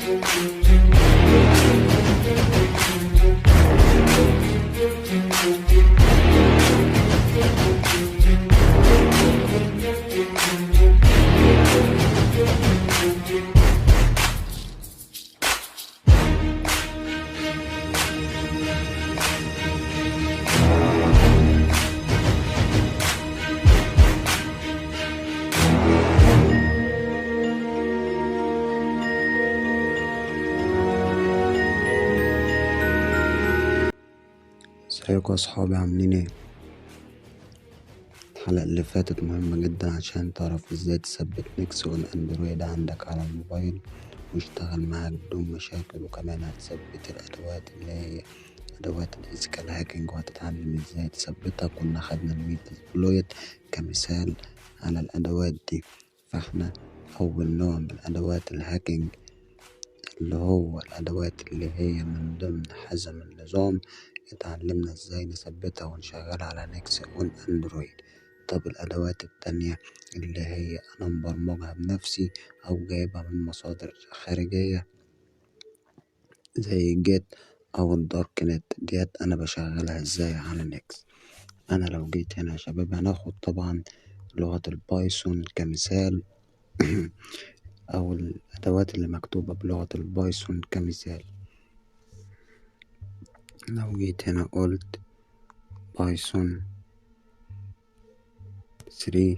ازيكم يا اصحابي، عاملين ايه؟ الحلقة اللي فاتت مهمة جدا عشان تعرف ازاي تثبت نكس والاندرويد عندك على الموبايل ويشتغل معاك بدون مشاكل، وكمان هتثبت الادوات اللي هي ادوات الايثيكال هاكينج، وهتتعلم ازاي تثبتها. كنا خدنا الميتاسبلويت كمثال على الادوات دي. فاحنا اول نوع من ادوات الهاكينج اللي هو الادوات اللي هي من ضمن حزم النظام، اتعلمنا ازاي نثبتها ونشغلها على نكس والاندرويد. طب الادوات التانية اللي هي انا مبرمجها بنفسي او جايبها من مصادر خارجية زي جيت او الدارك نت، ديت انا بشغلها ازاي على نكس. انا لو جيت هنا يا شباب هناخد طبعا لغة البايثون كمثال او الادوات اللي مكتوبة بلغة البايثون كمثال. لو جيت هنا قلت بايثون 3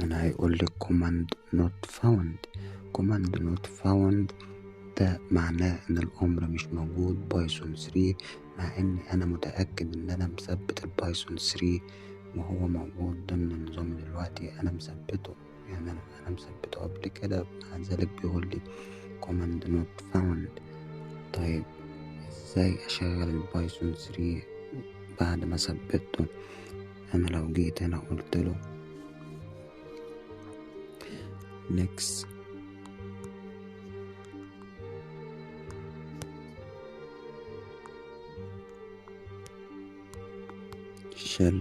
انا هيقول لي command not found. ده معناه ان الامر مش موجود بايثون 3، مع اني انا متأكد ان انا مثبت البايثون 3 وهو موجود ضمن النظام دلوقتي. انا مثبته، يعني انا مثبته قبل كده، مع ذلك بيقول لي command not found. طيب ازاي اشغل البايثون 3 بعد ما ثبته؟ انا لو جيت هنا قلت له next shall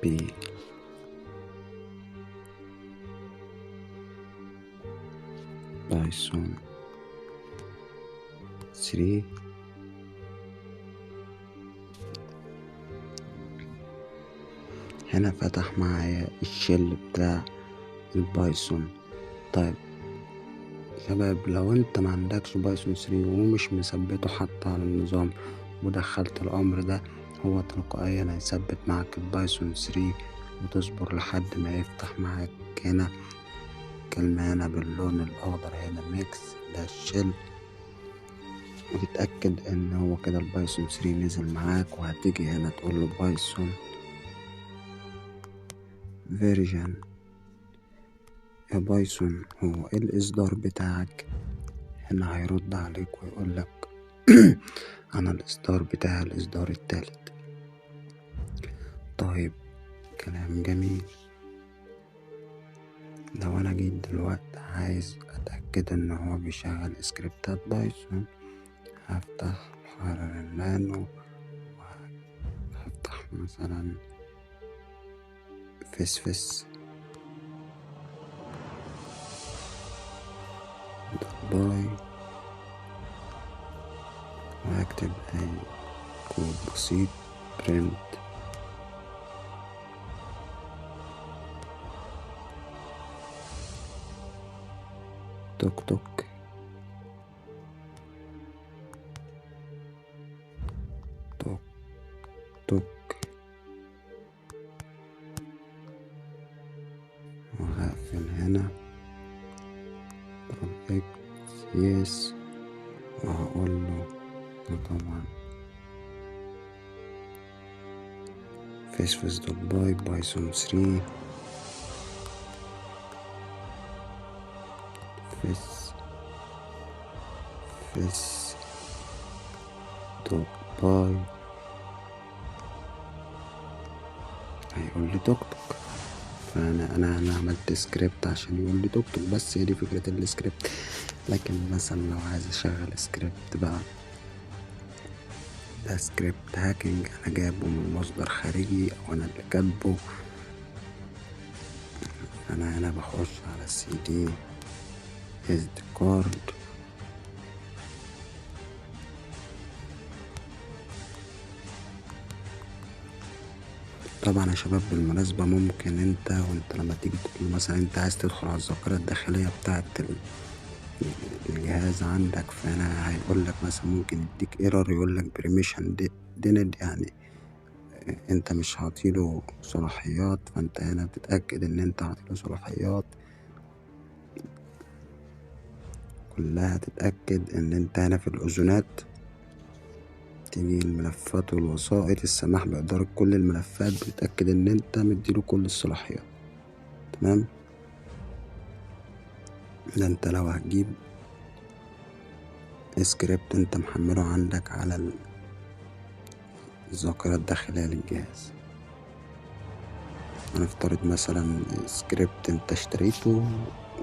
be بايثون 3 هنا فتح معايا الشل بتاع البايثون. طيب شباب، لو انت ما عندكش بايثون 3 ومش مثبته حتى على النظام ودخلت الامر ده، هو تلقائيا هيثبت معاك البايثون 3 وتصبر لحد ما يفتح معاك هنا كلمة هنا باللون الاخضر هنا ميكس ده الشل، وتتأكد ان هو كده البايثون 3 نزل معاك. وهتيجي هنا تقول له بايثون فيرجن يا بايثون هو ايه الاصدار بتاعك؟ هنا هيرد عليك ويقول لك انا الاصدار بتاعي الاصدار التالت. طيب كلام جميل. لو انا جيت دلوقتي عايز اتأكد ان هو بيشغل سكريبتات بايثون، هفتح محرر النانو وهفتح مثلا فسفس باي وهكتب اي كود بسيط print توك توك توك توك، وهقفل هنا اكس يس وهقول له طبعا فيسفس دوت باي بايثون 3 فيس دوت باي، هيقول لي توك توك. فانا عملت سكريبت عشان يقول لي توك توك، بس هي دي فكرة السكريبت. لكن مثلا لو عايز اشغل سكريبت بقى، ده سكريبت هاكينج انا جايبه من مصدر خارجي او انا اللي كاتبه، انا هنا بخش على السي دي اس دي كارد. طبعا يا شباب بالمناسبة ممكن انت وانت لما تيجي تقول مثلا انت عايز تدخل على الذاكرة الداخلية بتاعة الجهاز عندك، فهنا هيقولك مثلا ممكن يديك ايرور يقولك بريميشن ديند، يعني انت مش عاطيله صلاحيات. فانت هنا بتتأكد ان انت عاطيله صلاحيات كلها. تتأكد ان انت هنا في الأذونات تيجي الملفات والوسائط السماح بإدارة كل الملفات، بتتأكد ان انت مديله كل الصلاحيات. تمام. ده انت لو هتجيب سكريبت انت محمله عندك على الذاكرة الداخلية للجهاز، هنفترض مثلا سكريبت انت اشتريته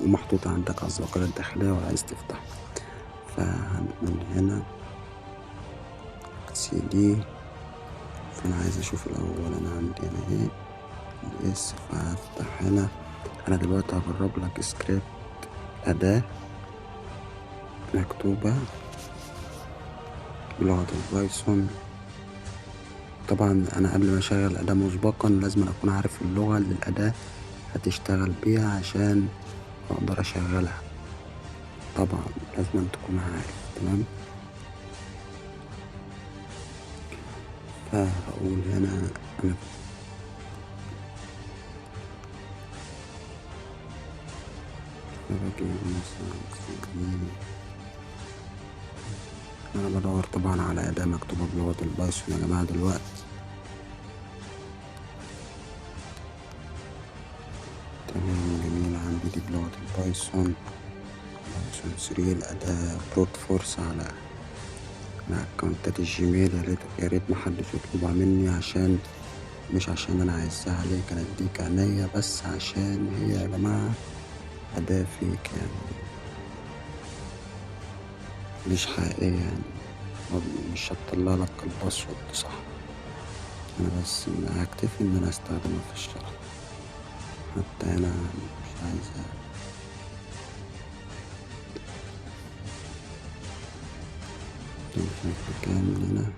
ومحطوط عندك على الذاكرة الداخلية وعايز تفتحه، فهنقول هنا سي دي. فانا عايز اشوف الاول انا عندي هنا ايه الاس، فهفتح هنا. انا دلوقتي هجرب لك سكريبت اداة مكتوبة بلغة البايثون. طبعا انا قبل ما اشغل الاداة مسبقا لازم اكون عارف اللغة اللي الاداة هتشتغل بيها عشان اقدر اشغلها. طبعا لازم تكون عارف. تمام. فهقول هنا انا بجيب مثلا انا بدور طبعا على اداة مكتوبة بلغة البايثون يا جماعة دلوقتي. تمام جميل، عندي دي بلغة البايثون بايثون 3. الاداة بروت فورس على اكونتات الجيميل. يا ريت محدش يطلبها مني، عشان مش عشان انا عايزها عليك انا اديك عينيا، بس عشان هي يا جماعة اداة فيك، يعني مش حقيقية، يعني مش هتطلع لك الباسورد صح. انا بس هكتفي ان انا استخدمها في الشرح، حتى انا مش عايزة بشكل كامل هنا.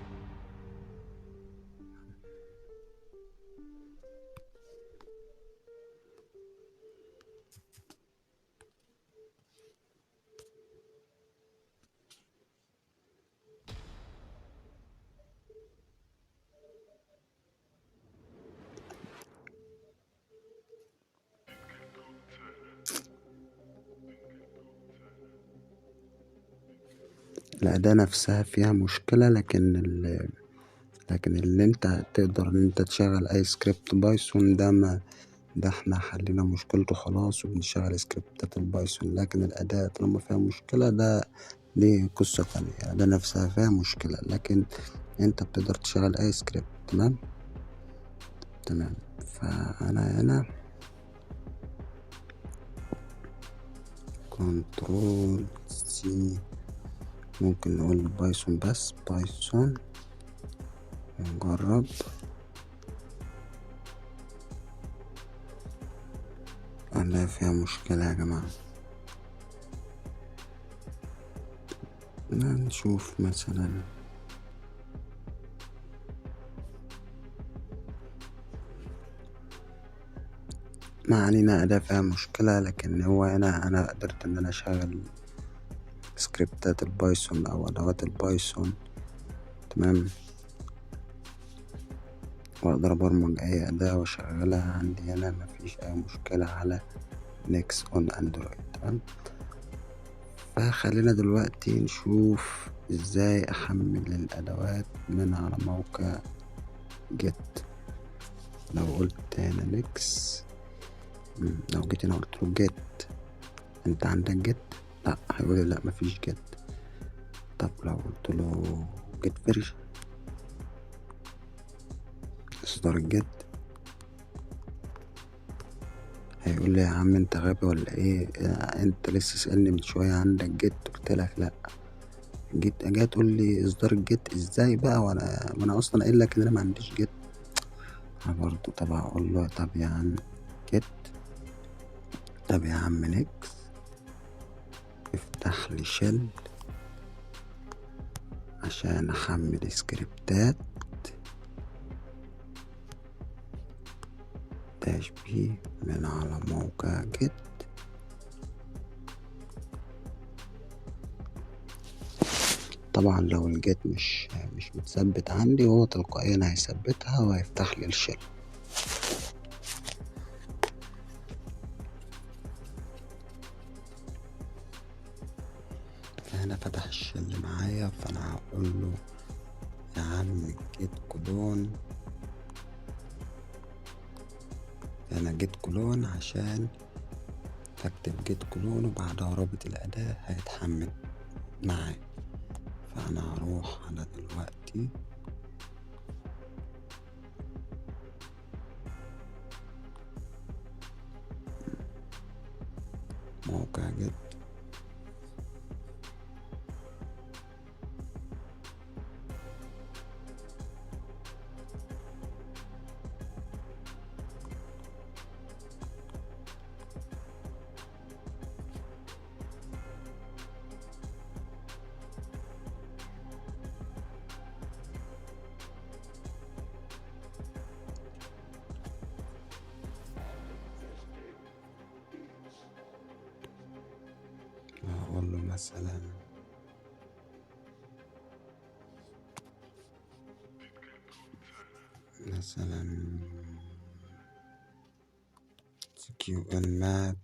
الأداة نفسها فيها مشكلة، لكن اللي انت تقدر ان انت تشغل اي سكريبت بايثون ده احنا حلينا مشكلته خلاص وبنشغل سكريبتات البايثون. لكن الأداة طالما فيها مشكلة دي قصة تانية. الأداة نفسها فيها مشكلة لكن انت بتقدر تشغل اي سكريبت. تمام. فأنا هنا كنترول سي، ممكن نقول بايثون بس بايثون ونجرب. أنا فيها مشكلة يا جماعة. نشوف مثلا ما علينا، أداة فيها مشكلة، لكن هو هنا أنا قدرت إن أنا أشغل سكريبتات البايثون أو أدوات البايثون. تمام. وأقدر أبرمج أي أداة وأشغلها عندي هنا، مفيش أي مشكلة على نيكس أون أندرويد. تمام. فخلينا دلوقتي نشوف إزاي أحمل الأدوات من على موقع جيت. لو قلت هنا نيكس، لو جيت هنا قلت له جيت، انت عندك جيت؟ لا، هيقولي لا مفيش جيت. طب لو قلت له جيت فيرجن، اصدار الجيت، هيقول لي يا عم انت غبي ولا ايه؟ انت لسه سألني من شوية عندك جيت، قلت لك لا. جاي تقول لي اصدار الجيت ازاي بقى وانا اصلا قايل لك ان انا ما عنديش جيت. انا برضو طب هقول له طب يا عم جيت طب يا عم نكس افتح لي شل عشان احمل سكريبتات تشبيه من على موقع جيت. طبعا لو الجيت مش متثبت عندي، هو تلقائيا هيثبتها وهيفتح لي الشل. فهنا فتح الشل معايا، فانا هقول له يا عم جيت كلون. انا جيت كلون عشان اكتب جيت كلون وبعدها رابط الاداة هيتحمل معايا. فانا هروح على دلوقتي موقع جيت، هقول له مثلا SQL map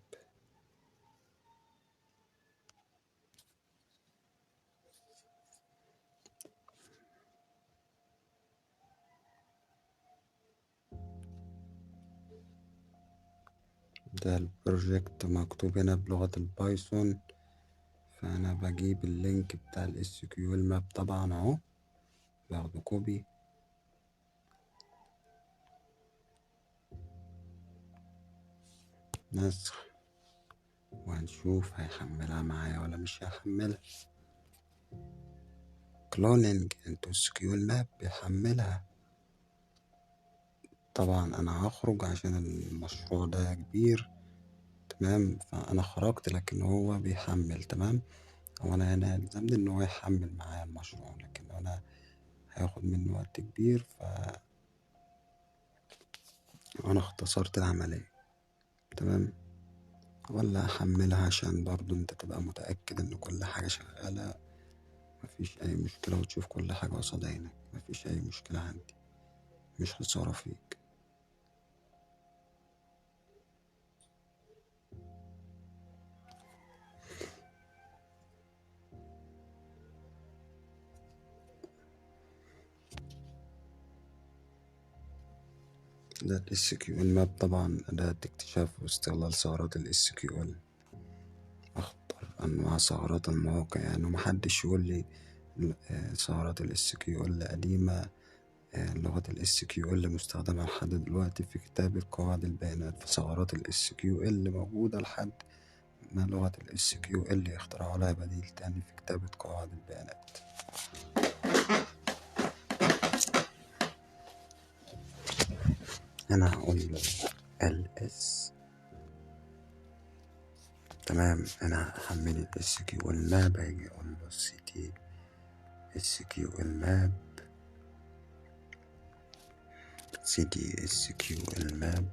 ده البروجكت مكتوب هنا بلغة البايثون. فأنا بجيب اللينك بتاع ال SQL map طبعا اهو، باخده كوبي نسخ، وهنشوف هيحملها معايا ولا مش هيحملها. كلونينج انتو SQL map بيحملها. طبعا انا هخرج عشان المشروع ده كبير، تمام. فانا خرجت لكن هو بيحمل، تمام. هو انا هنا يلزمني ان هو يحمل معايا المشروع، لكن انا هياخد مني وقت كبير، انا اختصرت العملية، تمام. ولا احملها عشان برضو انت تبقى متأكد ان كل حاجة شغالة، مفيش اي مشكلة، وتشوف كل حاجة قصاد عينك، مفيش اي مشكلة عندي، مش خسارة فيك. ده ال SQL map طبعا أداة اكتشاف واستغلال ثغرات ال SQL. أخطر أنواع ثغرات المواقع، يعني محدش يقول لي ثغرات ال SQL قديمة. لغة ال SQL مستخدمة لحد دلوقتي في كتابة قواعد البيانات، فثغرات ال SQL موجودة لحد ما لغة ال SQL يخترعوا لها بديل تاني في كتابة قواعد البيانات. أنا هقول له ls، تمام. أنا هحمل ال SQL map، هيجي أقول له cd SQL map SQL map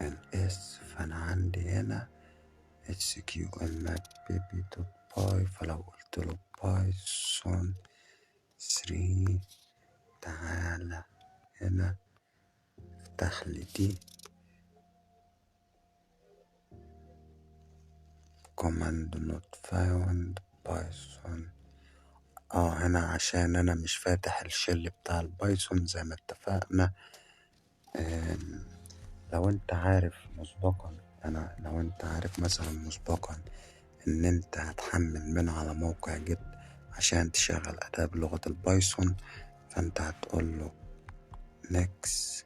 ls. فأنا عندي هنا SQL map baby.py، فلو قلت له بايثون 3 تعالى هنا افتح لي دي command not found بايثون. هنا عشان انا مش فاتح الشل بتاع البايثون زي ما اتفقنا. لو انت عارف مسبقا، لو انت عارف مثلا مسبقا ان انت هتحمل من على موقع جيت عشان تشغل اداة بلغة البايثون، فانت هتقول له next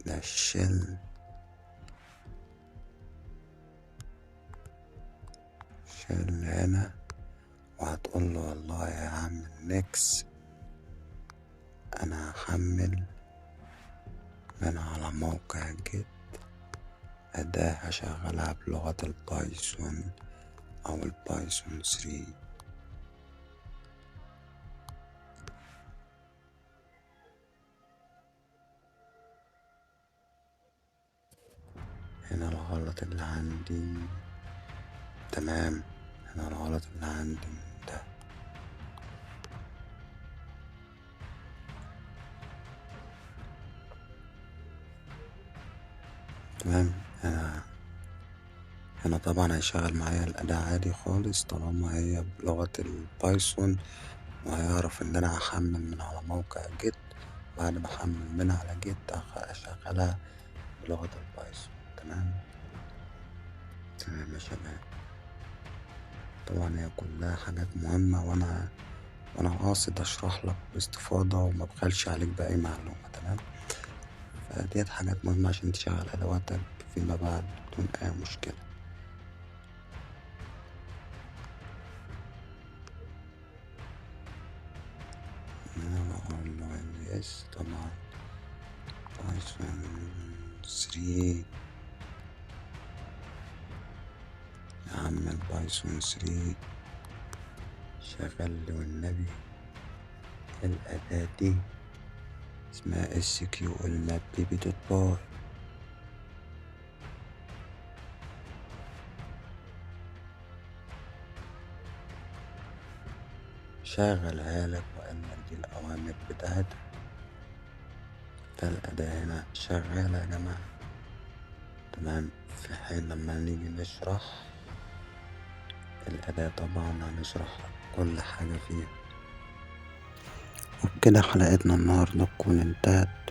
ده شل هنا، وهتقول له والله يا عم next انا هحمل من على موقع جيت أداة هشغلها بلغة البايثون أو البايثون 3. هنا الغلط اللي عندي تمام، هنا الغلط اللي عندي ده تمام. هنا طبعا هيشغل معايا الأداة عادي خالص طالما هي بلغة البايثون، وهيعرف إن أنا هحمل من على موقع جيت. بعد ما أحمل من على جيت أشغلها بلغة البايثون. تمام يا شباب. طبعا هي كلها حاجات مهمة، وأنا قاصد أشرح لك باستفاضة وما بخلش عليك بأي معلومة. تمام، فديت حاجات مهمة عشان تشغل أدواتك فيما بعد بدون أي مشكلة. أنا بقول له يس طبعا بايثون 3 يا عم، البايثون 3 شغل لي والنبي. الأداة دي اسمها SQL map baby.py. شغلها لك وقال لك دي الأوامر بتاعتها. فالأداة هنا شغالة يا جماعة. تمام، في حين لما نيجي نشرح الأداة طبعا هنشرح كل حاجة فيها. وبكده حلقتنا النهاردة تكون انتهت،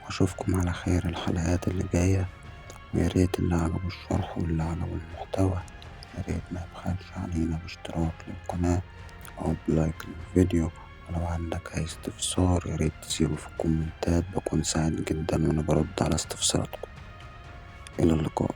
واشوفكم على خير الحلقات اللي جاية. وياريت اللي عجبه الشرح واللي عجبه المحتوى ياريت ما يبخلش علينا باشتراك للقناة أو بلايك للفيديو. ولو عندك أي استفسار ياريت تسيبه في الكومنتات، بكون سعيد جدا وأنا برد على استفساراتكم. إلى اللقاء.